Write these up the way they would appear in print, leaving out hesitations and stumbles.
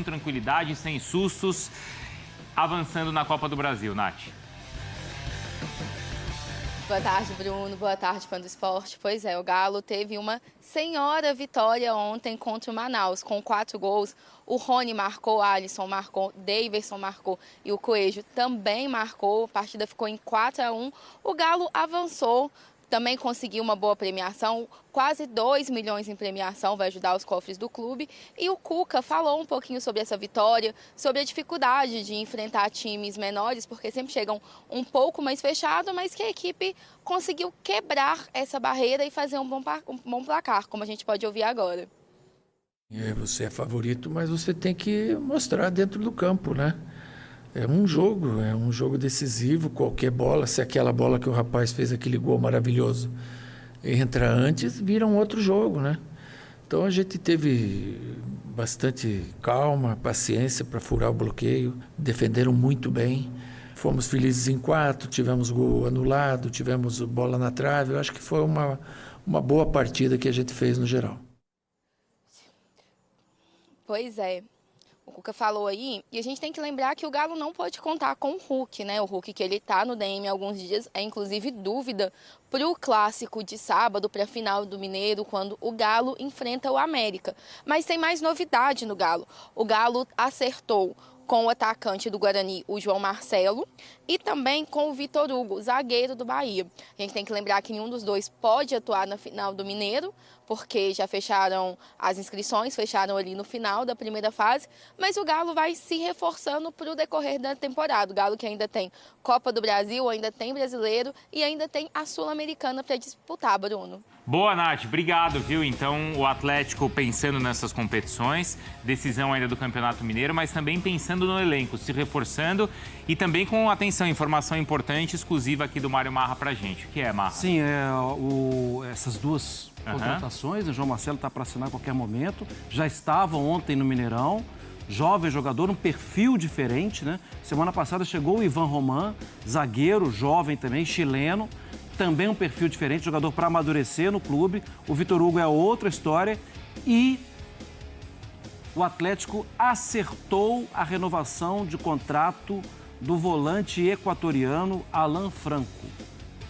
com tranquilidade, sem sustos, avançando na Copa do Brasil, Nath? Boa tarde, Bruno. Boa tarde, fã do esporte. Pois é, o Galo teve uma senhora vitória ontem contra o Manaus, com 4 gols. O Rony marcou, Alisson marcou, Daverson marcou e o Coelho também marcou. A partida ficou em 4-1. O Galo avançou, também conseguiu uma boa premiação, quase 2 milhões em premiação, vai ajudar os cofres do clube. E o Cuca falou um pouquinho sobre essa vitória, sobre a dificuldade de enfrentar times menores, porque sempre chegam um pouco mais fechado, mas que a equipe conseguiu quebrar essa barreira e fazer um bom placar, como a gente pode ouvir agora. Você é favorito, mas você tem que mostrar dentro do campo, né? É um jogo decisivo, qualquer bola, se aquela bola que o rapaz fez aquele gol maravilhoso entra antes, vira um outro jogo, né? Então a gente teve bastante calma, paciência para furar o bloqueio, defenderam muito bem, fomos felizes em 4, tivemos gol anulado, tivemos bola na trave, eu acho que foi uma boa partida que a gente fez no geral. Pois é. O Cuca falou aí, e a gente tem que lembrar que o Galo não pode contar com o Hulk, né? O Hulk que ele tá no DM há alguns dias, é inclusive dúvida para o clássico de sábado, para a final do Mineiro, quando o Galo enfrenta o América. Mas tem mais novidade no Galo. O Galo acertou com o atacante do Guarani, o João Marcelo, e também com o Vitor Hugo, zagueiro do Bahia. A gente tem que lembrar que nenhum dos dois pode atuar na final do Mineiro, porque já fecharam as inscrições, fecharam ali no final da primeira fase, mas o Galo vai se reforçando para o decorrer da temporada. O Galo que ainda tem Copa do Brasil, ainda tem Brasileiro e ainda tem a Sul-Americana para disputar, Bruno. Boa, Nath. Obrigado, viu? Então, o Atlético pensando nessas competições, decisão ainda do Campeonato Mineiro, mas também pensando no elenco, se reforçando e também com, atenção, informação importante, exclusiva aqui do Mário Marra pra gente. O que é, Marra? Sim, essas duas contratações, o João Marcelo está para assinar a qualquer momento, já estava ontem no Mineirão, jovem jogador, um perfil diferente, né? Semana passada chegou o Ivan Roman, zagueiro, jovem também, chileno, também um perfil diferente, jogador para amadurecer no clube. O Vitor Hugo é outra história e o Atlético acertou a renovação de contrato do volante equatoriano Alan Franco.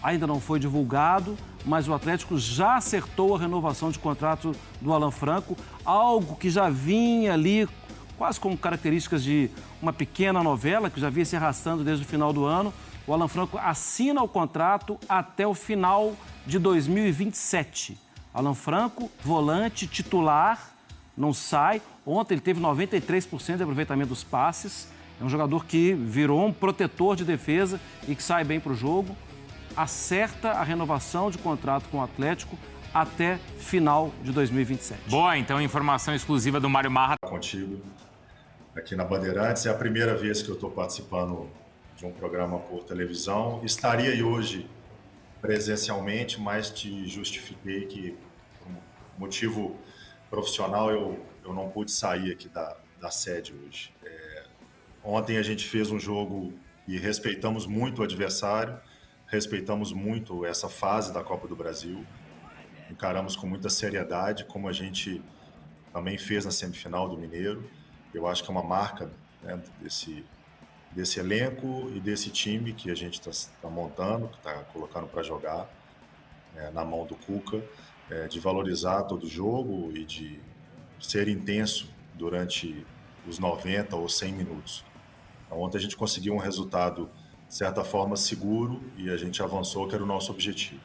Ainda não foi divulgado, mas o Atlético já acertou a renovação de contrato do Alan Franco, algo que já vinha ali quase com características de uma pequena novela, que já vinha se arrastando desde o final do ano. O Alan Franco assina o contrato até o final de 2027. Alan Franco, volante, titular, não sai. Ontem ele teve 93% de aproveitamento dos passes. É um jogador que virou um protetor de defesa e que sai bem para o jogo. Acerta a renovação de contrato com o Atlético até final de 2027. Boa, então informação exclusiva do Mário Marra. Contigo aqui na Bandeirantes. É a primeira vez que eu estou participando de um programa por televisão. Estaria aí hoje presencialmente, mas te justifiquei que, por motivo profissional, eu não pude sair aqui da sede hoje. Ontem a gente fez um jogo e respeitamos muito o adversário, respeitamos muito essa fase da Copa do Brasil, encaramos com muita seriedade, como a gente também fez na semifinal do Mineiro. Eu acho que é uma marca, né, desse elenco e desse time que a gente está montando, que está colocando para jogar, na mão do Cuca, de valorizar todo o jogo e de ser intenso durante os 90 ou 100 minutos. Então, ontem a gente conseguiu um resultado, de certa forma, seguro, e a gente avançou, que era o nosso objetivo.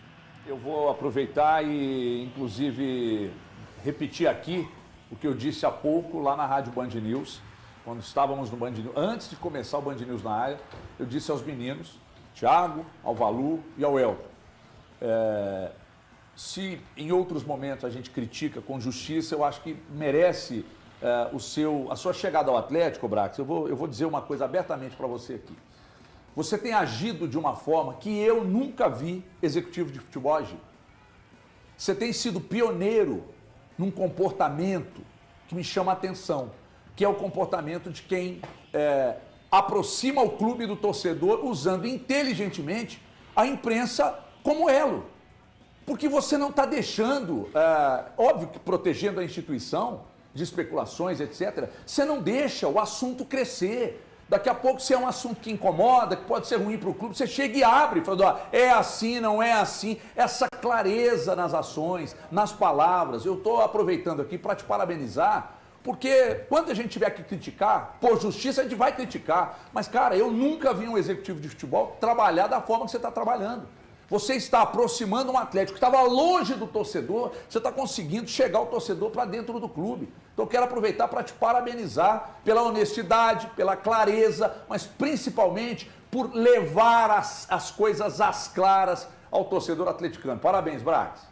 Eu vou aproveitar e, inclusive, repetir aqui o que eu disse há pouco lá na Rádio Band News, quando estávamos no Band News, antes de começar o Band News na área, eu disse aos meninos, Thiago, ao Valu e ao Elton, se em outros momentos a gente critica com justiça, eu acho que merece a sua chegada ao Atlético, Brax. Eu vou dizer uma coisa abertamente para você aqui. Você tem agido de uma forma que eu nunca vi executivo de futebol agir. Você tem sido pioneiro num comportamento que me chama a atenção, que é o comportamento de quem aproxima o clube do torcedor usando inteligentemente a imprensa como elo. Porque você não está deixando, óbvio que protegendo a instituição, de especulações, etc., você não deixa o assunto crescer. Daqui a pouco, se é um assunto que incomoda, que pode ser ruim para o clube, você chega e abre, falando, ó, é assim, não é assim. Essa clareza nas ações, nas palavras. Eu estou aproveitando aqui para te parabenizar, porque quando a gente tiver que criticar, por justiça, a gente vai criticar. Mas, cara, eu nunca vi um executivo de futebol trabalhar da forma que você está trabalhando. Você está aproximando um Atlético que estava longe do torcedor, você está conseguindo chegar o torcedor para dentro do clube. Então eu quero aproveitar para te parabenizar pela honestidade, pela clareza, mas principalmente por levar as coisas às claras ao torcedor atleticano. Parabéns, Brax.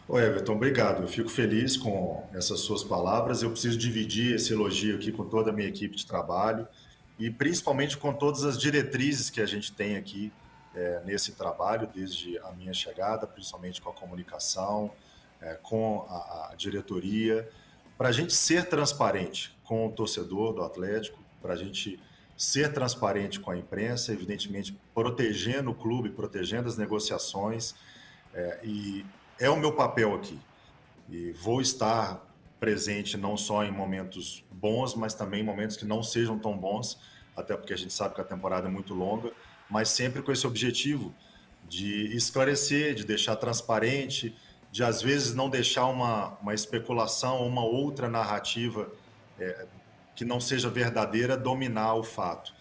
Ô Everton, obrigado. Eu fico feliz com essas suas palavras. Eu preciso dividir esse elogio aqui com toda a minha equipe de trabalho e principalmente com todas as diretrizes que a gente tem aqui nesse trabalho, desde a minha chegada, principalmente com a comunicação, com a diretoria, para a gente ser transparente com o torcedor do Atlético, para a gente ser transparente com a imprensa, evidentemente protegendo o clube, protegendo as negociações, e é o meu papel aqui. E vou estar presente não só em momentos bons, mas também em momentos que não sejam tão bons, até porque a gente sabe que a temporada é muito longa, mas sempre com esse objetivo de esclarecer, de deixar transparente, de às vezes não deixar uma especulação, uma outra narrativa que não seja verdadeira dominar o fato.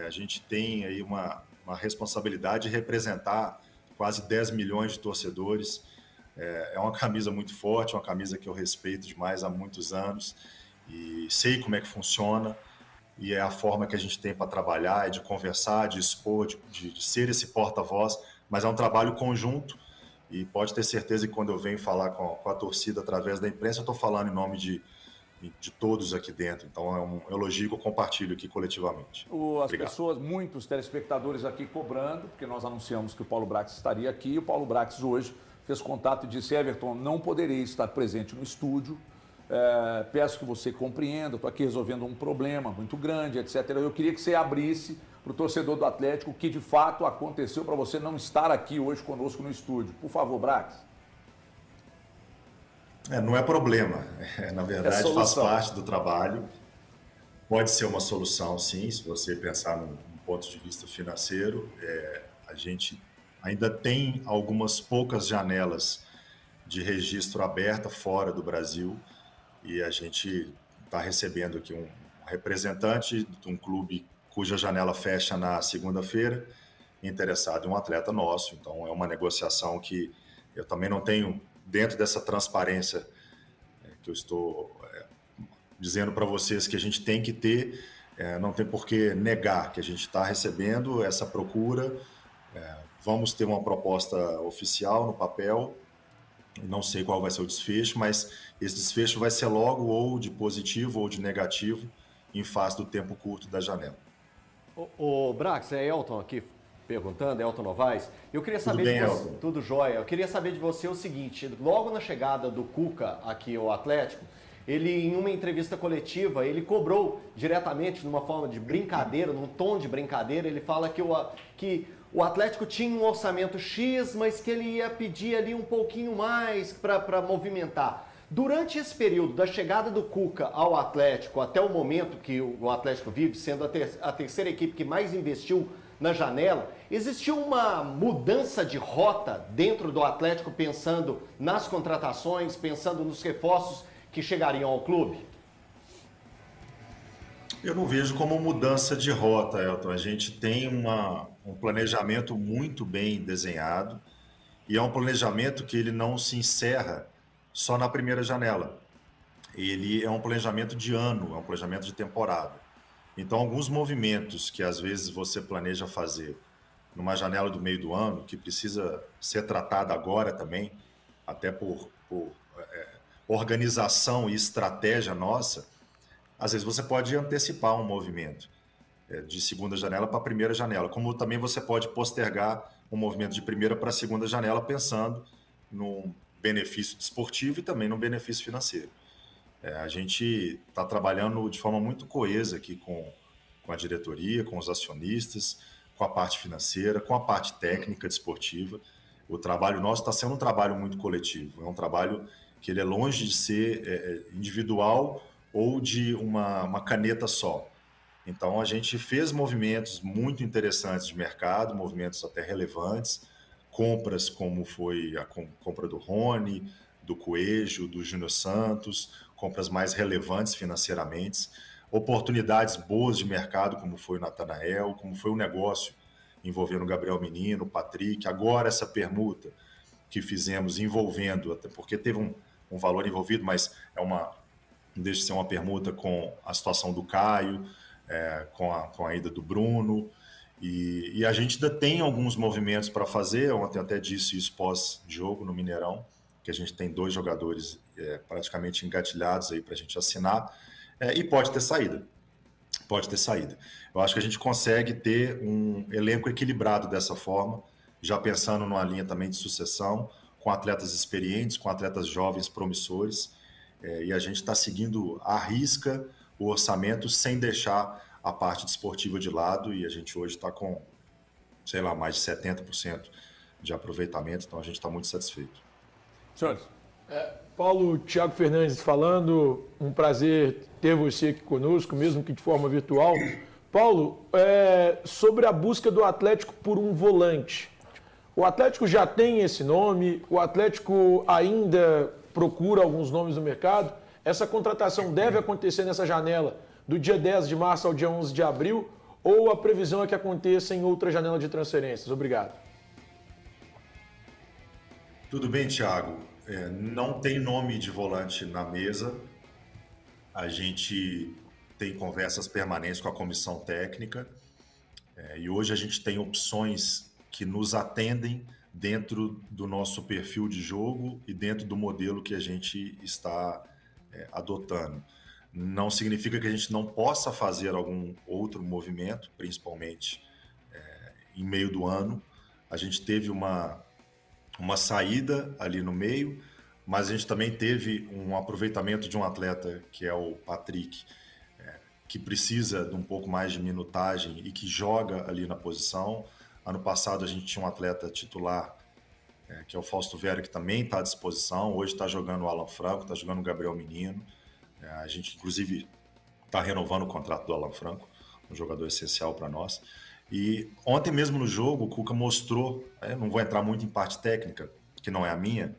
A gente tem aí uma responsabilidade de representar quase 10 milhões de torcedores. É uma camisa muito forte, uma camisa que eu respeito demais há muitos anos e sei como é que funciona. E é a forma que a gente tem para trabalhar, é de conversar, de expor, de ser esse porta-voz, mas é um trabalho conjunto e pode ter certeza que quando eu venho falar com a torcida através da imprensa, eu estou falando em nome de todos aqui dentro. Então é um elogio que eu compartilho aqui coletivamente. As pessoas, muitos telespectadores aqui cobrando, porque nós anunciamos que o Paulo Brax estaria aqui, e o Paulo Brax hoje fez contato e disse, Everton, não poderei estar presente no estúdio, peço que você compreenda, estou aqui resolvendo um problema muito grande, etc. Eu queria que você abrisse para o torcedor do Atlético o que de fato aconteceu para você não estar aqui hoje conosco no estúdio. Por favor, Brax. Não é problema, na verdade faz parte do trabalho. Pode ser uma solução, sim, se você pensar num ponto de vista financeiro. A gente ainda tem algumas poucas janelas de registro aberta fora do Brasil. E a gente está recebendo aqui um representante de um clube cuja janela fecha na segunda-feira, interessado em um atleta nosso. Então, é uma negociação que eu também não tenho, dentro dessa transparência que eu estou dizendo para vocês que a gente tem que ter, não tem por que negar que a gente está recebendo essa procura. Vamos ter uma proposta oficial no papel. Não sei qual vai ser o desfecho, mas esse desfecho vai ser logo ou de positivo ou de negativo em face do tempo curto da janela. O Brax, é Elton aqui perguntando, Elton Novaes. Eu queria saber Tudo bem, de você, Elton? tudo jóia. Eu queria saber de você o seguinte, logo na chegada do Cuca aqui ao Atlético, ele em uma entrevista coletiva, ele cobrou diretamente, numa forma de brincadeira, num tom de brincadeira, ele fala que o Atlético tinha um orçamento X, mas que ele ia pedir ali um pouquinho mais para movimentar. Durante esse período da chegada do Cuca ao Atlético, até o momento que o Atlético vive, sendo a terceira equipe que mais investiu na janela, existiu uma mudança de rota dentro do Atlético, pensando nas contratações, pensando nos reforços que chegariam ao clube? Eu não vejo como mudança de rota, Elton. A gente tem um planejamento muito bem desenhado e é um planejamento que ele não se encerra só na primeira janela. Ele é um planejamento de ano, é um planejamento de temporada. Então, alguns movimentos que às vezes você planeja fazer numa janela do meio do ano, que precisa ser tratada agora também, até por organização e estratégia nossa, às vezes você pode antecipar um movimento de segunda janela para primeira janela, como também você pode postergar um movimento de primeira para segunda janela pensando no benefício desportivo e também no benefício financeiro. A gente está trabalhando de forma muito coesa aqui com a diretoria, com os acionistas, com a parte financeira, com a parte técnica desportiva. O trabalho nosso está sendo um trabalho muito coletivo, é um trabalho que ele é longe de ser individual ou de uma caneta só. Então, a gente fez movimentos muito interessantes de mercado, movimentos até relevantes, compras como foi a compra do Rony, do Coelho, do Júnior Santos, compras mais relevantes financeiramente, oportunidades boas de mercado, como foi o Natanael, como foi o negócio envolvendo o Gabriel Menino, o Patrick, agora essa permuta que fizemos envolvendo, até porque teve um valor envolvido, mas não deixa de ser uma permuta com a situação do Caio, com a ida do Bruno, e a gente ainda tem alguns movimentos para fazer. Ontem até disse isso pós-jogo no Mineirão, que a gente tem 2 jogadores praticamente engatilhados aí para a gente assinar, e pode ter saída. Eu acho que a gente consegue ter um elenco equilibrado dessa forma, já pensando numa linha também de sucessão, com atletas experientes, com atletas jovens promissores, e a gente está seguindo à risca o orçamento sem deixar a parte desportiva de lado, e a gente hoje está com, sei lá, mais de 70% de aproveitamento, então a gente está muito satisfeito. Senhores. Paulo, Thiago Fernandes falando, um prazer ter você aqui conosco, mesmo que de forma virtual. Paulo, sobre a busca do Atlético por um volante. O Atlético já tem esse nome, o Atlético ainda procura alguns nomes no mercado. Essa contratação deve acontecer nessa janela do dia 10 de março ao dia 11 de abril, ou a previsão é que aconteça em outra janela de transferências? Obrigado. Tudo bem, Thiago. Não tem nome de volante na mesa. A gente tem conversas permanentes com a comissão técnica, e hoje a gente tem opções que nos atendem dentro do nosso perfil de jogo e dentro do modelo que a gente está adotando. Não significa que a gente não possa fazer algum outro movimento, principalmente em meio do ano. A gente teve uma saída ali no meio, mas a gente também teve um aproveitamento de um atleta que é o Patrick, que precisa de um pouco mais de minutagem e que joga ali na posição. Ano passado a gente tinha um atleta titular, que é o Fausto Vera, que também está à disposição. Hoje está jogando o Alan Franco, está jogando o Gabriel Menino. A gente, inclusive, está renovando o contrato do Alan Franco, um jogador essencial para nós. E ontem mesmo no jogo, o Cuca mostrou, não vou entrar muito em parte técnica, que não é a minha,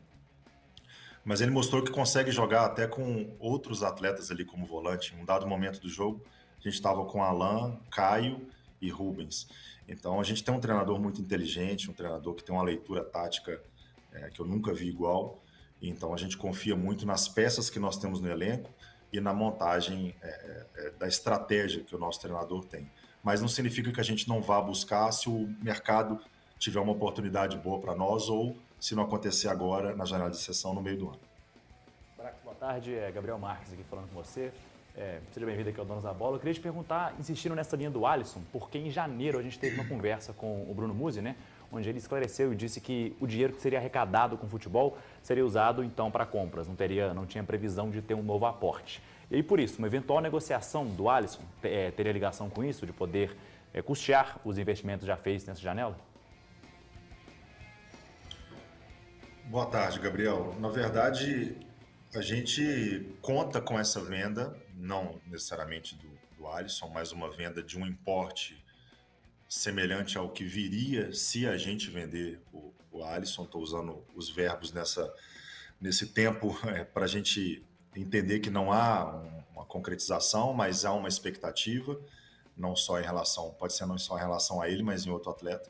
mas ele mostrou que consegue jogar até com outros atletas ali como volante. Em um dado momento do jogo, a gente estava com Alan, Caio e Rubens. Então a gente tem um treinador muito inteligente, um treinador que tem uma leitura tática que eu nunca vi igual. Então a gente confia muito nas peças que nós temos no elenco e na montagem da estratégia que o nosso treinador tem. Mas não significa que a gente não vá buscar se o mercado tiver uma oportunidade boa para nós ou se não acontecer agora na janela de sessão no meio do ano. Boa tarde, Gabriel Marques aqui falando com você. Seja bem-vindo aqui ao Donos da Bola. Eu queria te perguntar, insistindo nessa linha do Alisson, porque em janeiro a gente teve uma conversa com o Bruno Musi, né? Onde ele esclareceu e disse que o dinheiro que seria arrecadado com o futebol seria usado então para compras, não tinha previsão de ter um novo aporte. E aí, por isso, uma eventual negociação do Alisson teria ligação com isso, de poder custear os investimentos já feitos nessa janela? Boa tarde, Gabriel. Na verdade, a gente conta com essa venda, não necessariamente do Alisson, mas uma venda de um importe semelhante ao que viria se a gente vender o Alisson. Estou usando os verbos nesse tempo para a gente entender que não há uma concretização, mas há uma expectativa, não só em relação, pode ser não só em relação a ele, mas em outro atleta,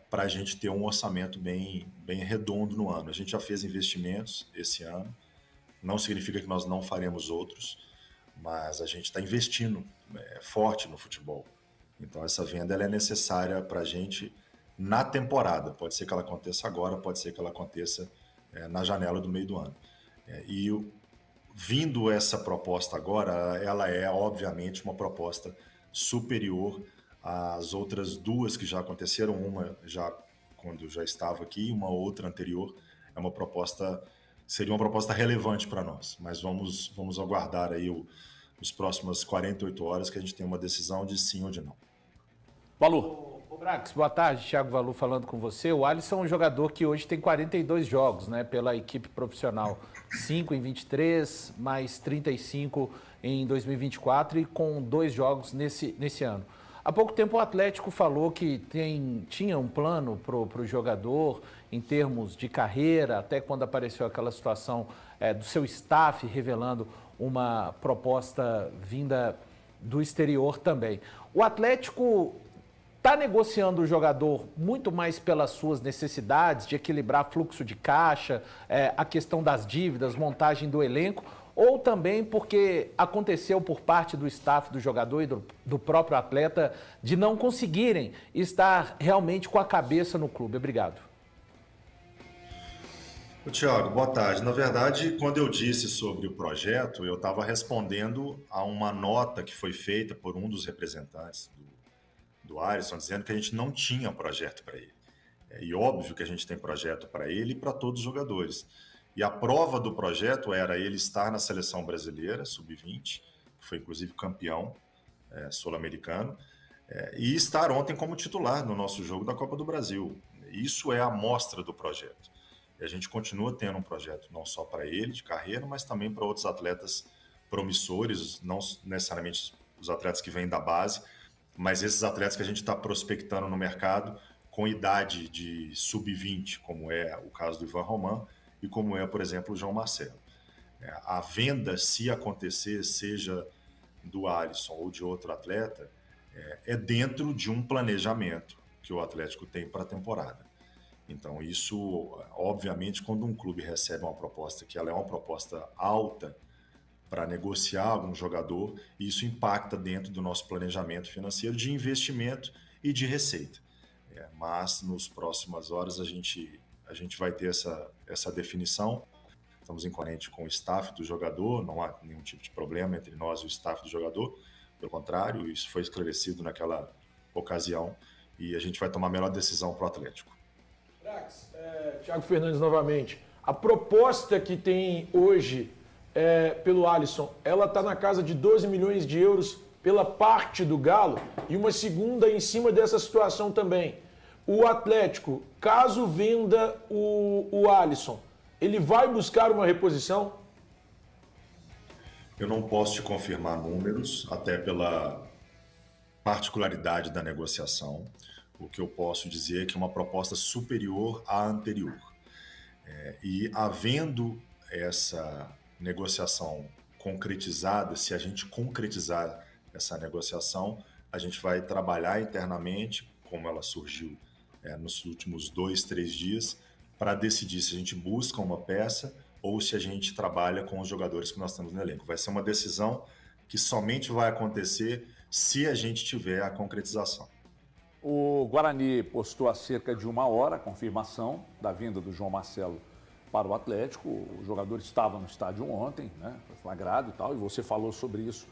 para a gente ter um orçamento bem redondo no ano. A gente já fez investimentos esse ano, não significa que nós não faremos outros, mas a gente está investindo forte no futebol. Então essa venda ela é necessária para a gente na temporada. Pode ser que ela aconteça agora, pode ser que ela aconteça na janela do meio do ano. Vindo essa proposta agora, ela é obviamente uma proposta superior às outras duas que já aconteceram, uma já quando eu já estava aqui, uma outra anterior. Seria uma proposta relevante para nós, mas vamos aguardar aí as próximas 48 horas que a gente tem uma decisão de sim ou de não. Balu. Brax, boa tarde, Thiago Valu falando com você. O Alisson é um jogador que hoje tem 42 jogos, né, pela equipe profissional. 5 em 23, mais 35 em 2024 e com 2 jogos nesse ano. Há pouco tempo o Atlético falou que tinha um plano para o jogador em termos de carreira, até quando apareceu aquela situação do seu staff revelando uma proposta vinda do exterior também. O Atlético está negociando o jogador muito mais pelas suas necessidades de equilibrar fluxo de caixa, a questão das dívidas, montagem do elenco, ou também porque aconteceu por parte do staff do jogador e do próprio atleta de não conseguirem estar realmente com a cabeça no clube? Obrigado. Tiago, boa tarde. Na verdade, quando eu disse sobre o projeto, eu estava respondendo a uma nota que foi feita por um dos representantes do Alisson, dizendo que a gente não tinha projeto para ele. E óbvio que a gente tem projeto para ele e para todos os jogadores. E a prova do projeto era ele estar na seleção brasileira, sub-20, que foi inclusive campeão sul-americano, e estar ontem como titular no nosso jogo da Copa do Brasil. Isso é a amostra do projeto. E a gente continua tendo um projeto não só para ele, de carreira, mas também para outros atletas promissores, não necessariamente os atletas que vêm da base, mas esses atletas que a gente está prospectando no mercado com idade de sub-20, como é o caso do Ivan Roman e como é, por exemplo, o João Marcelo. A venda, se acontecer, seja do Alisson ou de outro atleta, é dentro de um planejamento que o Atlético tem para a temporada. Então, isso, obviamente, quando um clube recebe uma proposta que ela é uma proposta alta para negociar algum jogador, isso impacta dentro do nosso planejamento financeiro de investimento e de receita. Mas, nas próximas horas, a gente vai ter essa definição. Estamos em corrente com o staff do jogador, não há nenhum tipo de problema entre nós e o staff do jogador. Pelo contrário, isso foi esclarecido naquela ocasião e a gente vai tomar a melhor decisão para o Atlético. Thiago Fernandes novamente. A proposta que tem hoje pelo Alisson, ela está na casa de 12 milhões de euros pela parte do Galo e uma segunda em cima dessa situação também. O Atlético, caso venda o Alisson, ele vai buscar uma reposição? Eu não posso te confirmar números, até pela particularidade da negociação. O que eu posso dizer é que é uma proposta superior à anterior. E havendo essa negociação concretizada, se a gente concretizar essa negociação, a gente vai trabalhar internamente, como ela surgiu nos últimos 2, 3 dias, para decidir se a gente busca uma peça ou se a gente trabalha com os jogadores que nós temos no elenco. Vai ser uma decisão que somente vai acontecer se a gente tiver a concretização. O Guarani postou há cerca de 1 hora a confirmação da vinda do João Marcelo para o Atlético. O jogador estava no estádio ontem, né, foi flagrado e tal, e você falou sobre isso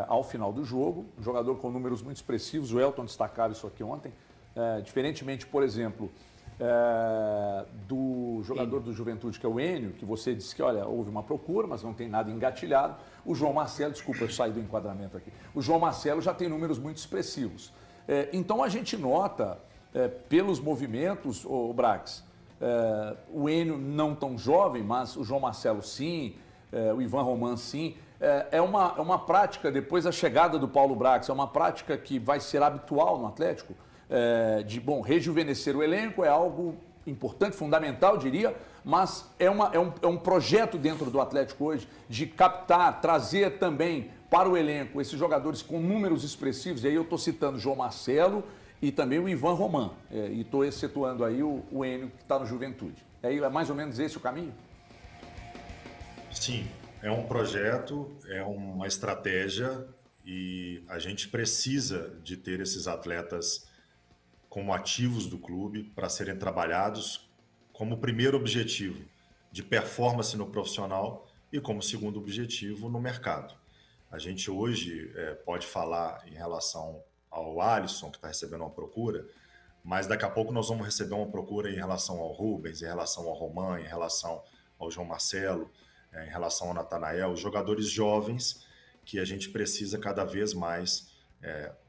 ao final do jogo. Um jogador com números muito expressivos, o Elton destacava isso aqui ontem. Diferentemente, por exemplo, do jogador do Juventude, que é o Enio, que você disse que, olha, houve uma procura, mas não tem nada engatilhado. O João Marcelo, desculpa, eu saí do enquadramento aqui. O João Marcelo já tem números muito expressivos. Então a gente nota, pelos movimentos, o Brax, o Enio não tão jovem, mas o João Marcelo sim, o Ivan Roman sim. É uma prática, depois da chegada do Paulo Brax, é uma prática que vai ser habitual no Atlético, rejuvenescer o elenco é algo importante, fundamental, diria, mas é um projeto dentro do Atlético hoje de captar, trazer também para o elenco esses jogadores com números expressivos, e aí eu estou citando o João Marcelo e também o Ivan Roman, e estou excetuando aí o Enio, que está no Juventude. É mais ou menos esse o caminho? Sim, é um projeto, é uma estratégia e a gente precisa de ter esses atletas como ativos do clube para serem trabalhados como primeiro objetivo de performance no profissional e como segundo objetivo no mercado. A gente hoje pode falar em relação ao Alisson, que está recebendo uma procura, mas daqui a pouco nós vamos receber uma procura em relação ao Rubens, em relação ao Roman, em relação ao João Marcelo, em relação ao Natanael, jogadores jovens que a gente precisa cada vez mais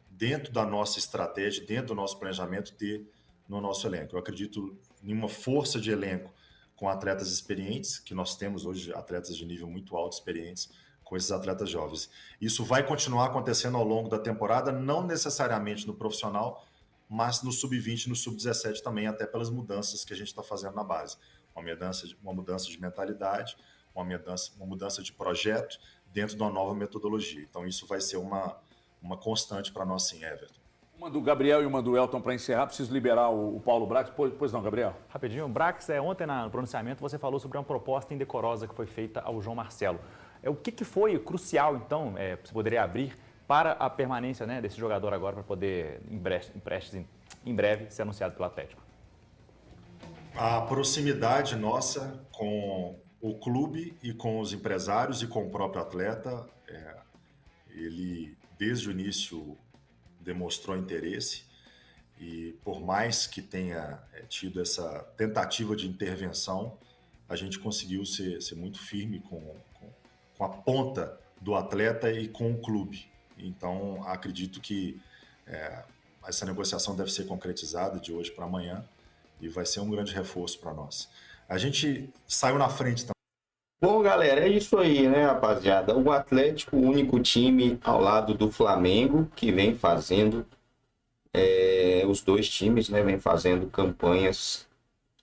dentro da nossa estratégia, dentro do nosso planejamento, ter no nosso elenco. Eu acredito em uma força de elenco com atletas experientes, que nós temos hoje atletas de nível muito alto, experientes, com esses atletas jovens. Isso vai continuar acontecendo ao longo da temporada, não necessariamente no profissional, mas no sub-20 e no sub-17 também, até pelas mudanças que a gente está fazendo na base. Uma mudança de mentalidade, uma mudança de projeto dentro de uma nova metodologia. Então isso vai ser uma constante para nós sim, Everton. Uma do Gabriel e uma do Elton para encerrar. Preciso liberar o Paulo Brax. Pois não, Gabriel? Rapidinho, Brax, ontem no pronunciamento você falou sobre uma proposta indecorosa que foi feita ao João Marcelo. O que foi crucial, então, você poderia abrir para a permanência, né, desse jogador agora para poder, em breve, ser anunciado pelo Atlético? A proximidade nossa com o clube e com os empresários e com o próprio atleta, ele, desde o início, demonstrou interesse e, por mais que tenha tido essa tentativa de intervenção, a gente conseguiu ser muito firme com a ponta do atleta e com o clube. Então, acredito que essa negociação deve ser concretizada de hoje para amanhã e vai ser um grande reforço para nós. A gente saiu na frente também. Bom, galera, é isso aí, né, rapaziada? O Atlético, o único time ao lado do Flamengo que vem fazendo, os dois times, né, vem fazendo campanhas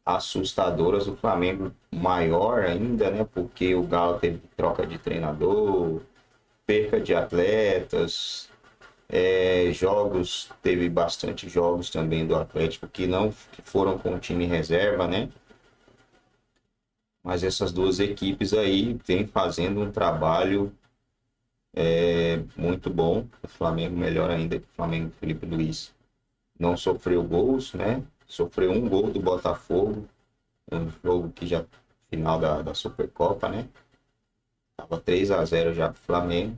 assustadoras. O Flamengo maior ainda, né, porque o Galo teve troca de treinador, perca de atletas, teve bastante jogos também do Atlético que foram com o time reserva, né? Mas essas duas equipes aí vêm fazendo um trabalho muito bom. O Flamengo melhor ainda que o Flamengo Felipe Luiz. Não sofreu gols, né? Sofreu um gol do Botafogo, um jogo que já final da Supercopa, né? Tava 3-0 já pro Flamengo.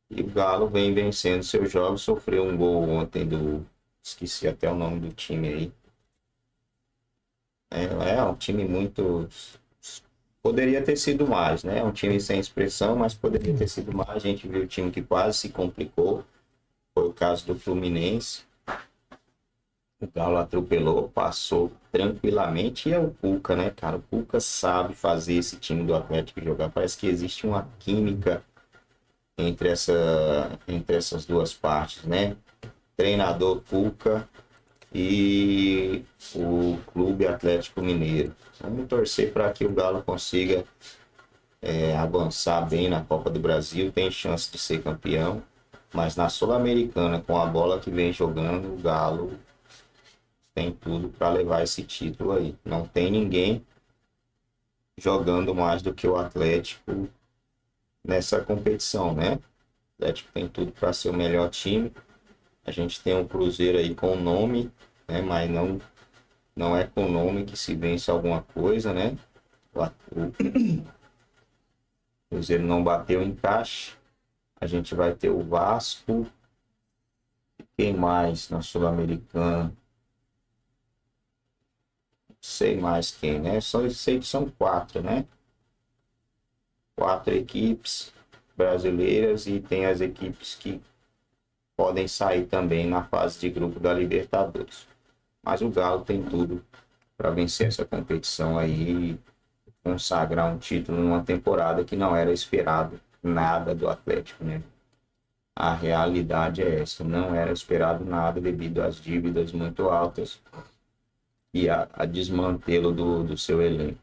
E o Galo vem vencendo seus jogos, sofreu um gol ontem esqueci até o nome do time aí. É um time muito... Poderia ter sido mais, né? É um time sem expressão, mas poderia ter sido mais. A gente viu o time que quase se complicou. Foi o caso do Fluminense. O Galo atropelou, passou tranquilamente. E é o Cuca, né, cara? O Cuca sabe fazer esse time do Atlético jogar. Parece que existe uma química entre essas duas partes, né? Treinador Cuca e o Clube Atlético Mineiro. Vamos torcer para que o Galo consiga avançar bem na Copa do Brasil. Tem chance de ser campeão, mas na Sul-Americana, com a bola que vem jogando, o Galo tem tudo para levar esse título aí. Não tem ninguém jogando mais do que o Atlético nessa competição, né? O Atlético tem tudo para ser o melhor time. A gente tem um Cruzeiro aí com nome, né? Mas não é com nome que se vence alguma coisa, né? O Cruzeiro não bateu em caixa. A gente vai ter o Vasco. Quem mais na Sul-Americana? Não sei mais quem, né? Só sei que são 4, né? 4 equipes brasileiras e tem as equipes que podem sair também na fase de grupo da Libertadores. Mas o Galo tem tudo para vencer essa competição aí e consagrar um título numa temporada que não era esperado nada do Atlético, né? A realidade é essa, não era esperado nada devido às dívidas muito altas e a desmantelo do seu elenco.